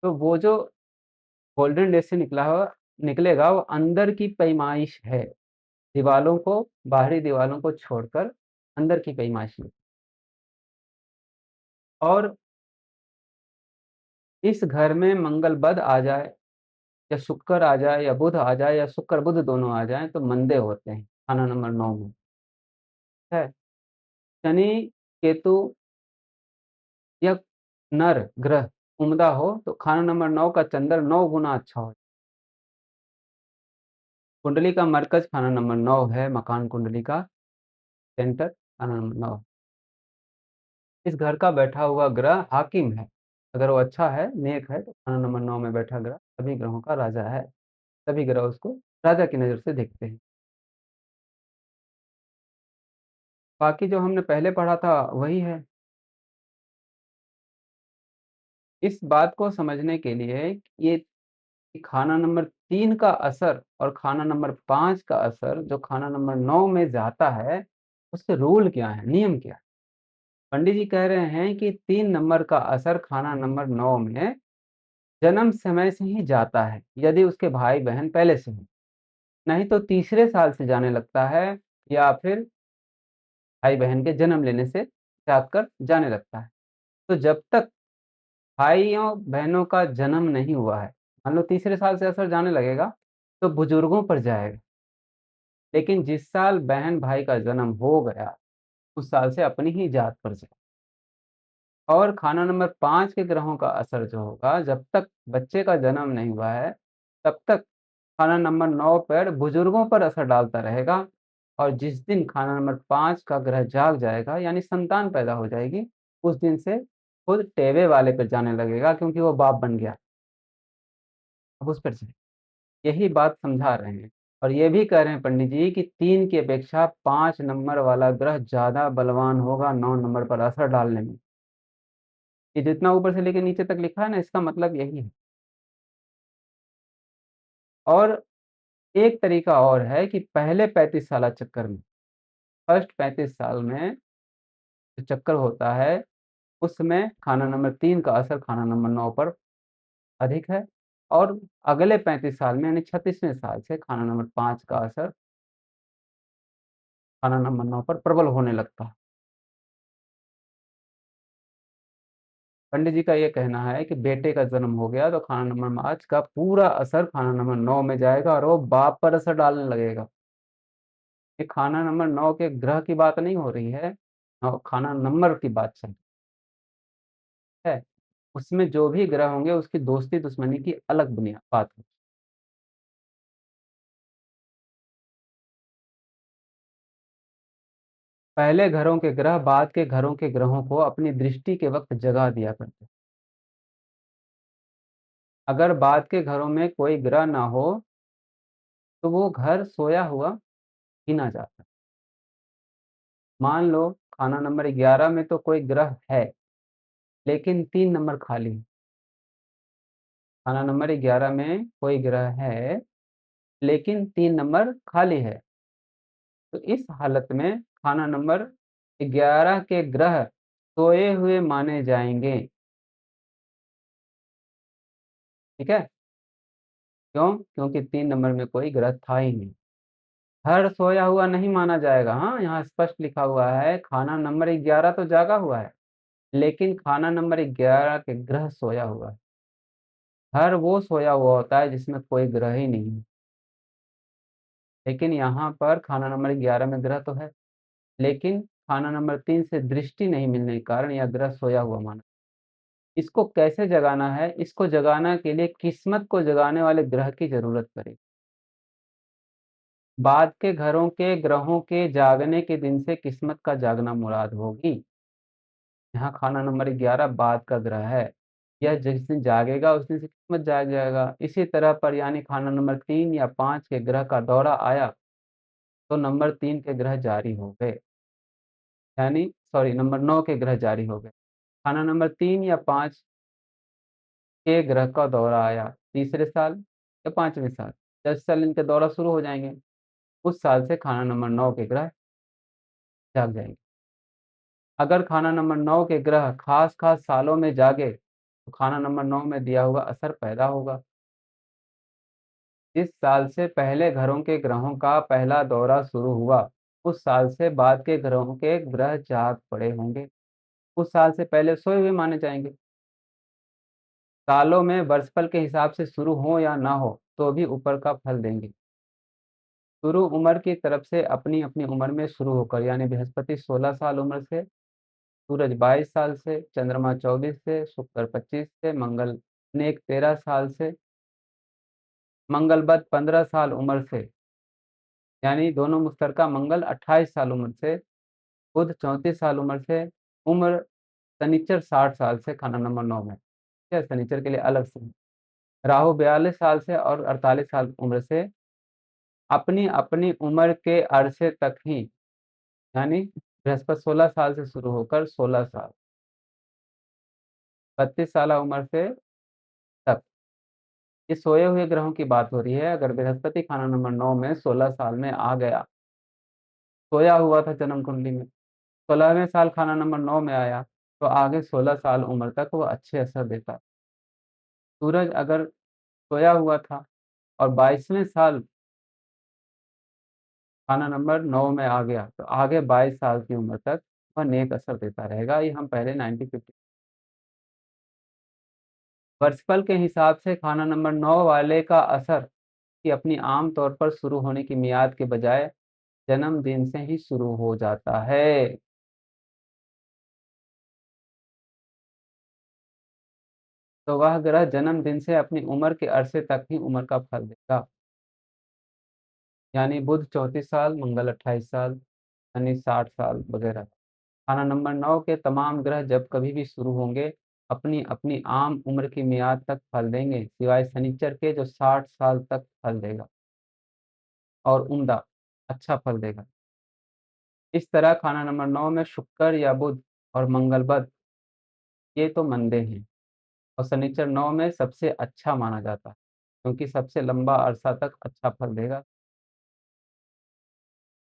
A: तो वो जो गोल्डन रेशियो निकलेगा वो अंदर की पैमाइश है। दीवालों को, बाहरी दीवालों को छोड़कर अंदर की पैमाइश में। और इस घर में मंगल बुध आ जाए, या शुक्र आ जाए, या बुध आ जाए, या शुक्र बुध दोनों आ जाएं तो मंदे होते हैं खाना नंबर 9 में है। शनि, केतु या नर ग्रह उम्दा हो तो खाना नंबर 9 का चंद्र 9 गुना अच्छा हो। कुंडली का मरकज खाना नंबर 9 है, मकान कुंडली का सेंटर खाना नंबर 9। इस घर का बैठा हुआ ग्रह हाकिम है, अगर वो अच्छा है, नेक है, तो खाना नंबर 9 में बैठा ग्रह सभी ग्रहों का राजा है। सभी ग्रह उसको राजा की नज़र से देखते हैं। बाकी जो हमने पहले पढ़ा था वही है। इस बात को समझने के लिए ये कि खाना नंबर 3 का असर और खाना नंबर 5 का असर जो खाना नंबर 9 में जाता है, उसके रूल क्या है, नियम क्या है? पंडित जी कह रहे हैं कि 3 नंबर का असर खाना नंबर 9 में जन्म समय से ही जाता है, यदि उसके भाई-बहन पहले से हों। नहीं तो तीसरे साल से जाने लगता है, या फिर भाई-बहन के जन्म लेने से जाकर जाने लगता है। तो जब तक भाइयों-बहनों का जन्म नहीं हुआ है, मान लो तीसरे साल से असर जाने लगेगा, तो बुजुर्गों पर जाएगा। लेकिन जिस साल बहन-भाई का जन्म हो गया, उस साल से अपनी ही जात पर जाए। और खाना नंबर 5 के ग्रहों का असर जो होगा, जब तक बच्चे का जन्म नहीं हुआ है, तब तक खाना नंबर 9 पर बुजुर्गों पर असर डालता रहेगा, और जिस दिन खाना नंबर 5 का ग्रह जाग जाएगा, यानी संतान पैदा हो जाएगी, उस दिन से खुद टेवे वाले पे जाने लगेगा, क्योंकि वो बाप बन गया। अब उस पर जाए। यही बात समझा रहे हैं, और ये भी कह रहे हैं पंडित जी कि 3 की अपेक्षा 5 नंबर वाला ग्रह ज़्यादा बलवान होगा 9 नंबर पर असर डालने में। ये जितना ऊपर से लेके नीचे तक लिखा है ना, इसका मतलब यही है। और एक तरीका और है कि पहले 35 साला चक्कर में, फर्स्ट 35 साल में जो चक्कर होता है, उसमें खाना नंबर 3 का असर खाना नंबर 9 पर अधिक है, और अगले 35 साल में यानी 36वें साल से खाना नंबर 5 का असर खाना नंबर 9 पर प्रबल होने लगता है। पंडित जी का ये कहना है कि बेटे का जन्म हो गया तो खाना नंबर 5 का पूरा असर खाना नंबर 9 में जाएगा, और वो बाप पर असर डालने लगेगा। ये खाना नंबर 9 के ग्रह की बात नहीं हो रही है, खाना नंबर की बात चल रही है। उसमें जो भी ग्रह होंगे उसकी दोस्ती दुश्मनी की अलग बुनियाद बात है। पहले घरों के ग्रह बाद के घरों के ग्रहों को अपनी दृष्टि के वक्त जगा दिया करते हैं। अगर बाद के घरों में कोई ग्रह ना हो तो वो घर सोया हुआ गिना जाता है। मान लो खाना नंबर 11 में तो कोई ग्रह है, लेकिन 3 नंबर खाली है। खाना नंबर 11 में कोई ग्रह है, लेकिन 3 नंबर खाली है। तो इस हालत में खाना नंबर 11 के ग्रह सोए हुए माने जाएंगे। ठीक है? क्यों? क्योंकि 3 नंबर में कोई ग्रह था ही नहीं। घर सोया हुआ नहीं माना जाएगा। हाँ, यहाँ स्पष्ट लिखा हुआ है खाना नंबर 11 तो जागा हुआ है, लेकिन खाना नंबर 11 के ग्रह सोया हुआ है। घर वो सोया हुआ होता है जिसमें कोई ग्रह ही नहीं है। लेकिन यहाँ पर खाना नंबर 11 में ग्रह तो है, लेकिन खाना नंबर 3 से दृष्टि नहीं मिलने के कारण यह ग्रह सोया हुआ माना। इसको कैसे जगाना है? इसको जगाना के लिए किस्मत को जगाने वाले ग्रह की जरूरत पड़ेगी। बाद के घरों के ग्रहों के जागने के दिन से किस्मत का जागना मुराद होगी। यहाँ खाना नंबर 11 बाद का ग्रह है। यह जिस दिन जागेगा उस दिन से किस्मत जाग जाएगा। इसी तरह पर यानी खाना नंबर 3 या 5 के ग्रह का दौरा आया तो नंबर 3 के ग्रह जारी हो गए, यानी सॉरी नंबर 9 के ग्रह जारी हो गए। खाना नंबर 3 या 5 के ग्रह का दौरा आया तीसरे साल या 5वें साल, 10 साल इनके दौरा शुरू हो जाएंगे। उस साल से खाना नंबर 9 के ग्रह जाग जाएंगे। अगर खाना नंबर 9 के ग्रह खास खास सालों में जागे तो खाना नंबर 9 में दिया हुआ असर पैदा होगा। जिस साल से पहले घरों के ग्रहों का पहला दौरा शुरू हुआ, उस साल से बाद के ग्रहों के ग्रह जाग पड़े होंगे। उस साल से पहले सोए हुए माने जाएंगे। सालों में वर्षफल के हिसाब से शुरू हो या ना हो तो भी ऊपर का फल देंगे। शुरू उम्र की तरफ से अपनी अपनी उम्र में शुरू होकर, यानी बृहस्पति 16 साल उम्र से, सूरज 22 साल से, चंद्रमा 24 से, शुक्र 25 से, मंगल नेक 13 साल से, मंगल बुध 15 साल उम्र से, यानी दोनों मुश्तरका मंगल 28 साल उम्र से, बुध 34 साल उम्र से, उम्र शनिचर 60 साल से खाना नंबर 9 में। ठीक है, शनिचर के लिए अलग से। राहु 42 साल से और 48 साल उम्र से अपनी अपनी उम्र के अरसे तक ही, यानी बृहस्पति 16 साल से शुरू होकर 16 साल 32 साल उम्र से तक। ये सोए हुए ग्रहों की बात हो रही है। अगर बृहस्पति खाना नंबर 9 में 16 साल में आ गया, सोया हुआ था जन्म कुंडली में, 16वें साल खाना नंबर 9 में आया तो आगे 16 साल उम्र तक वो अच्छे असर देता। सूरज अगर सोया हुआ था और 22वें साल खाना नंबर 9 में आ गया तो आगे 22 साल की उम्र तक वह नेक असर देता रहेगा। ये हम पहले 1950 वर्षफल के हिसाब से खाना नंबर 9 वाले का असर कि अपनी आम तौर पर शुरू होने की मियाद के बजाय जन्मदिन से ही शुरू हो जाता है। तो वह ग्रह जन्मदिन से अपनी उम्र के अरसे तक ही उम्र का फल देगा। यानी बुध 34 साल, मंगल 28 साल, शनि 60 साल वगैरह। खाना नंबर 9 के तमाम ग्रह जब कभी भी शुरू होंगे अपनी अपनी आम उम्र की मियाद तक फल देंगे, सिवाय शनिचर के जो 60 साल तक फल देगा और उम्दा अच्छा फल देगा। इस तरह खाना नंबर 9 में शुक्र या बुध और मंगल बुध ये तो मंदे हैं, और शनिचर 9 में सबसे अच्छा माना जाता है क्योंकि सबसे लंबा अरसा तक अच्छा फल देगा।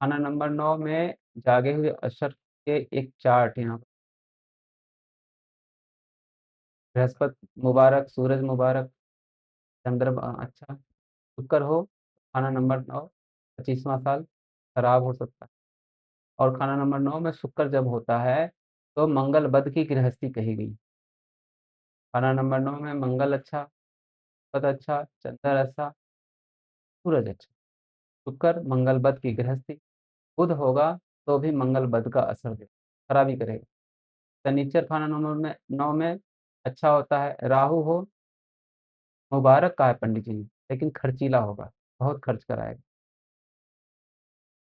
A: खाना नंबर 9 में जागे हुए अशर के एक चार्ट यहाँ पर। बृहस्पति मुबारक, सूरज मुबारक, चंद्रमा अच्छा, शुक्र हो, खाना नंबर 9 25वां साल खराब हो सकता है। और खाना नंबर 9 में शुक्र जब होता है तो मंगल बद की गृहस्थी कही गई। खाना नंबर 9 में मंगल अच्छा, बुध अच्छा, चंद्र अच्छा, सूरज अच्छा, शुक्र मंगल बद की गृहस्थी। बुध होगा तो भी मंगल बद का असर दे, खराबी करेगा। शनिचर खाना नंबर में 9 में अच्छा होता है। राहु हो, मुबारक कहा है पंडित जी ने, लेकिन खर्चीला होगा, बहुत खर्च कराएगा।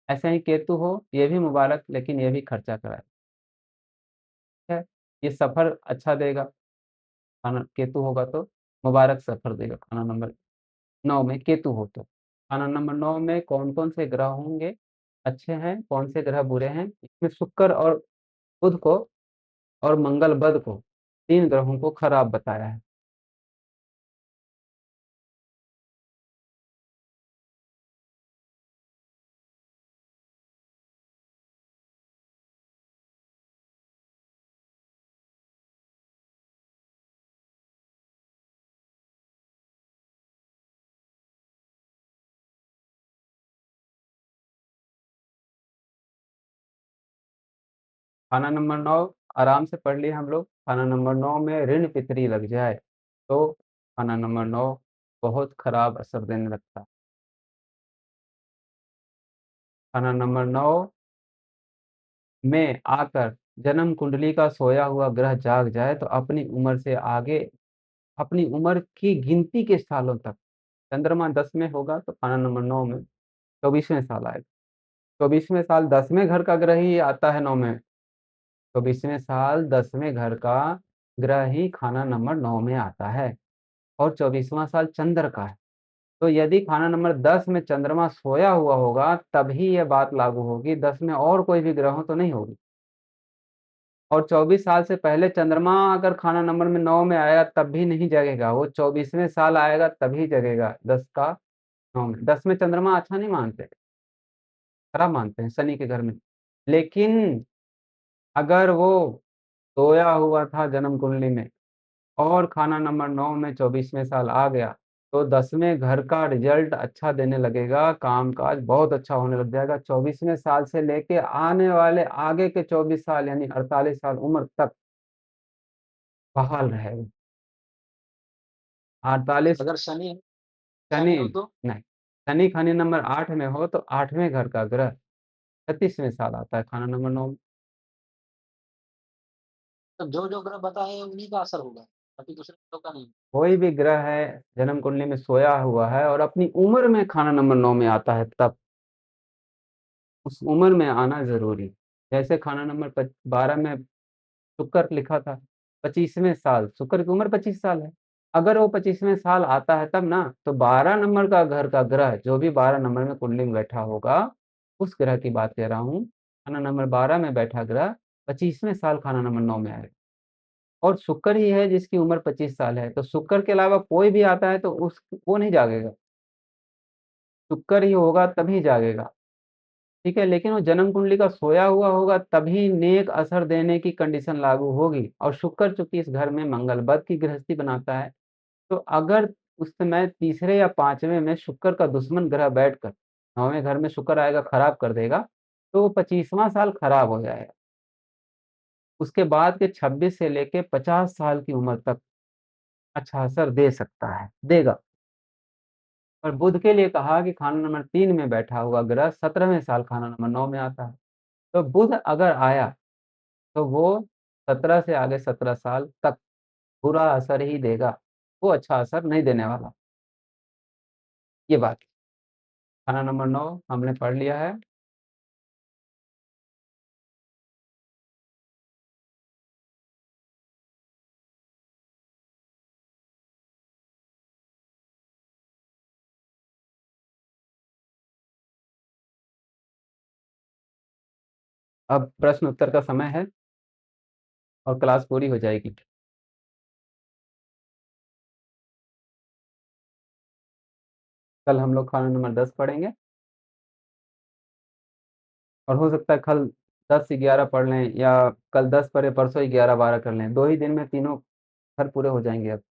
A: ऐसे ही केतु हो, ये भी मुबारक लेकिन ये भी खर्चा कराएगा। ठीक है, ये सफर अच्छा देगा खाना केतु होगा तो। मुबारक सफ़र देगा खाना नंबर 9 में केतु हो तो। खाना नंबर 9 में कौन-कौन से ग्रह होंगे अच्छे हैं, कौन से ग्रह बुरे हैं? इसमें शुक्र और बुध को और मंगल, बुध को 3 ग्रहों को खराब बताया है। खाना नंबर 9 आराम से पढ़ लिए हम लोग। खाना नंबर 9 में ऋण पितरी लग जाए, तो खाना नंबर 9 बहुत खराब असर देने लगता है। खाना नंबर 9 में आकर जन्म कुंडली का सोया हुआ ग्रह जाग जाए तो अपनी उम्र से आगे अपनी उम्र की गिनती के सालों तक चंद्रमा 10 में होगा तो खाना नंबर 9 में 24वें साल आएगा। 24वें साल 10वें घर का ग्रह ही आता है 9 में। 24वें साल 10वें घर का ग्रह ही खाना नंबर 9 में आता है और 24वां साल चंद्र का है। तो यदि खाना नंबर 10 में चंद्रमा सोया हुआ होगा तभी यह बात लागू होगी, 10 में और कोई भी ग्रह हो तो नहीं होगी। और 24 साल से पहले चंद्रमा अगर खाना नंबर में 9 में आया तब भी नहीं जगेगा, वो 24वें साल आएगा तभी जगेगा 10 का 9 में। 10 में चंद्रमा अच्छा नहीं मानते, खराब मानते हैं शनि के घर में। लेकिन अगर वो सोया हुआ था जन्म कुंडली में और खाना नंबर 9 में 24वें साल आ गया, तो 10वें घर का रिज़ल्ट अच्छा देने लगेगा, काम-काज बहुत अच्छा होने लग जाएगा। 24वें साल से लेके आने वाले आगे के 24 साल यानी 48 साल उम्र तक बहाल रहेगा। 48
D: अगर शनि
A: शनि
D: शनि हो तो
A: नहीं, शनि खाने नंबर 8 में हो तो 8वें घर का ग्रह 36वें साल आता है खाना नंबर 9 में।
D: तो जो ग्रह बताए उन्हीं का असर होगा, बाकी दूसरे ग्रहों का नहीं।
A: कोई भी ग्रह है जन्म कुंडली में सोया हुआ है और अपनी उम्र में खाना नंबर 9 में आता है तब उस उम्र में आना ज़रूरी। जैसे खाना नंबर 12 में शुक्र लिखा था, 25वें साल, शुक्र की उम्र 25 साल है। अगर वो 25वें साल आता है तब ना, तो 12 नंबर का घर का ग्रह, जो भी 12 नंबर में कुंडली में बैठा होगा, उस ग्रह की बात कह रहा हूँ। खाना नंबर 12 में बैठा ग्रह 25वें साल खाना नंबर 9 में आएगा और शुक्र ही है जिसकी उम्र 25 साल है, तो शुक्र के अलावा कोई भी आता है तो वो नहीं जागेगा। शुक्र ही होगा तभी जागेगा। ठीक है, लेकिन वो जन्म कुंडली का सोया हुआ होगा तभी नेक असर देने की कंडीशन लागू होगी और शुक्र चूँकि इस घर में मंगल बुध की गृहस्थी बनाता है, तो अगर उस समय तीसरे या 5वें में शुक्र का दुश्मन ग्रह बैठकर 9वें घर में शुक्र आएगा खराब कर देगा, तो वो 25वां साल खराब हो जाएगा। उसके बाद के 26 से लेके 50 साल की उम्र तक अच्छा असर दे सकता है, देगा। और बुध के लिए कहा कि खाना नंबर 3 में बैठा हुआ ग्रह 17वें साल खाना नंबर 9 में आता है। तो बुध अगर आया तो वो 17 से आगे 17 साल तक बुरा असर ही देगा, वो अच्छा असर नहीं देने वाला, ये बात। खाना नंबर 9 हमने पढ़ लिया है। अब प्रश्न उत्तर का समय है और क्लास पूरी हो जाएगी। कल हम लोग खाना नंबर 10 पढ़ेंगे और हो सकता है कल 10 से 11 पढ़ लें या कल 10 पढ़े परसों 11-12 कर लें। 2 ही दिन में तीनों घर पूरे हो जाएँगे अब।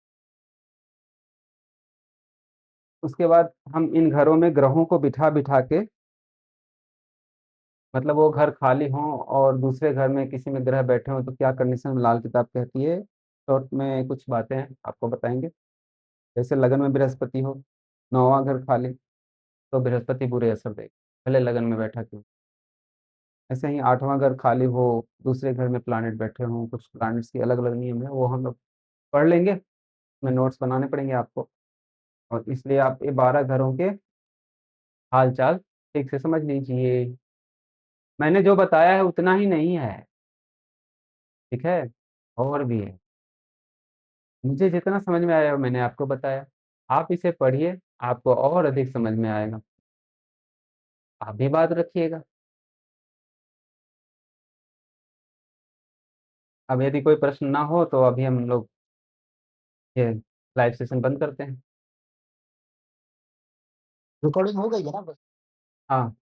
A: उसके बाद हम इन घरों में ग्रहों को बिठा-बिठा के मतलब वो घर खाली हों और दूसरे घर में किसी में ग्रह बैठे हों तो क्या कंडीशन में लाल किताब कहती है, शॉर्ट में कुछ बातें आपको बताएँगे। जैसे लगन में बृहस्पति हो, 9वाँ घर खाली, तो बृहस्पति बुरे असर देगा, भले लगन में बैठा क्यों। ऐसे ही 8वाँ घर खाली हो, दूसरे घर में प्लैनेट बैठे हों, कुछ प्लैनेट्स के अलग-अलग नियम हैं, वो हम लोग पढ़ लेंगे, उसमें नोट्स बनाने पड़ेंगे आपको और इसलिए आप ये 12 घरों के हाल-चाल ठीक से समझ लीजिए। मैंने जो बताया है उतना ही नहीं है, ठीक है? और भी है। मुझे जितना समझ में आया मैंने आपको बताया। आप इसे पढ़िए, आपको और अधिक समझ में आएगा। आप भी बात रखिएगा। अब यदि कोई प्रश्न ना हो तो अभी हम लोग ये लाइव सेशन बंद करते हैं।
D: रिकॉर्डिंग हो गई है ना बस?
A: हाँ,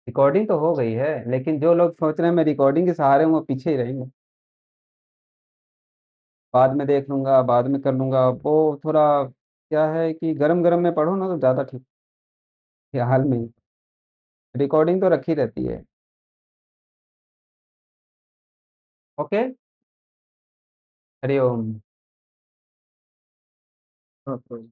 A: रिकॉर्डिंग तो हो गई है, लेकिन जो लोग सोच रहे हैं मैं रिकॉर्डिंग के सहारे हूँ वो पीछे ही रहेंगे। बाद में देख लूँगा, बाद में कर लूँगा। वो थोड़ा क्या है कि गरम-गरम में पढ़ो ना तो ज़्यादा ठीक है हाल में। रिकॉर्डिंग तो रखी रहती है। ओके? हरि ओम।
D: हाँ, कोई